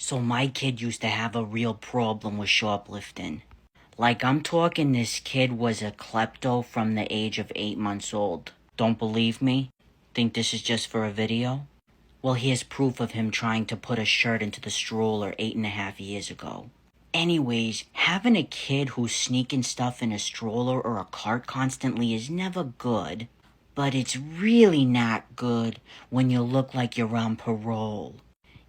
So my kid used to have a real problem with shoplifting. Like, I'm talking this kid was a klepto from the age of 8 months old. Don't believe me? Think this is just for a video? Well, here's proof of him trying to put a shirt into the stroller 8.5 years ago. Anyways, having a kid who's sneaking stuff in a stroller or a cart constantly is never good. But it's really not good when you look like you're on parole.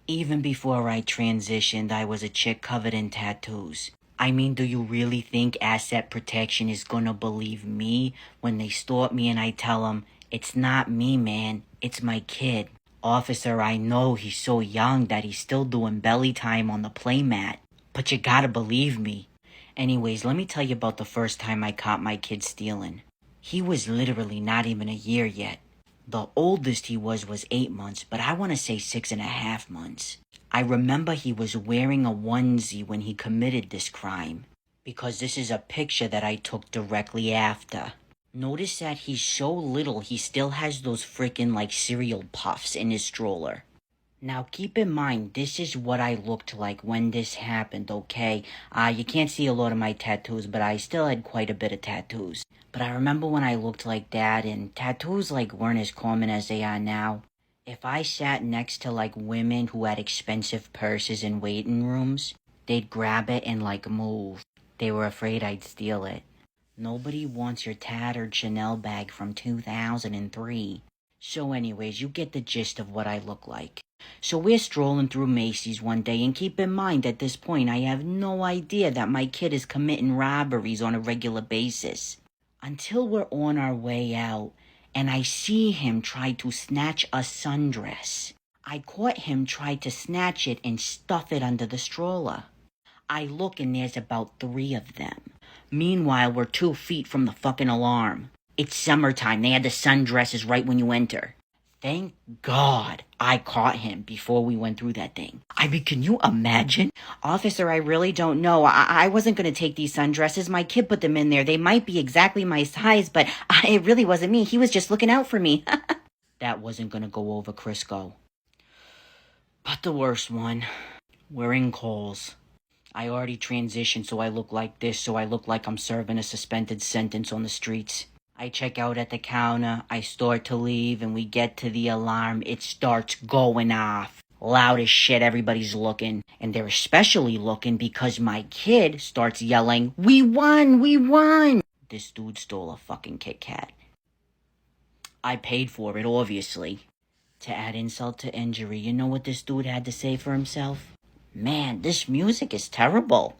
Even before I transitioned, I was a chick covered in tattoos. I mean, do you really think asset protection is gonna believe me when they stop me and I tell them, it's not me, man, it's my kid? Officer, I know he's so young that he's still doing belly time on the playmat, but you gotta believe me. Anyways, let me tell you about the first time I caught my kid stealing. He was literally not even a year yet. The oldest he was 8 months, but I want to say 6.5 months. I remember he was wearing a onesie when he committed this crime, because this is a picture that I took directly after. Notice that he's so little he still has those freaking like cereal puffs in his stroller. Now keep in mind, this is what I looked like when this happened, okay? You can't see a lot of my tattoos, but I still had quite a bit of tattoos. But I remember when I looked like that, and tattoos like weren't as common as they are now. If I sat next to like women who had expensive purses in waiting rooms, they'd grab it and like move. They were afraid I'd steal it. Nobody wants your tattered Chanel bag from 2003. So anyways, you get the gist of what I look like. So we're strolling through Macy's one day, and keep in mind at this point I have no idea that my kid is committing robberies on a regular basis. Until we're on our way out, and I see him try to snatch a sundress. I caught him try to snatch it and stuff it under the stroller. I look and there's about 3 of them. Meanwhile, we're 2 feet from the fucking alarm. It's summertime. They had the sundresses right when you enter. Thank God I caught him before we went through that thing. I mean, can you imagine? Officer, I really don't know. I wasn't going to take these sundresses. My kid put them in there. They might be exactly my size, but it really wasn't me. He was just looking out for me. That wasn't going to go over Crisco. But the worst one. We're in Kohl's. I already transitioned, so I look like this, so I look like I'm serving a suspended sentence on the streets. I check out at the counter, I start to leave, and we get to the alarm. It starts going off. Loud as shit, everybody's looking. And they're especially looking because my kid starts yelling, "We won! We won!" This dude stole a fucking Kit Kat. I paid for it, obviously. To add insult to injury, you know what this dude had to say for himself? Man, this music is terrible.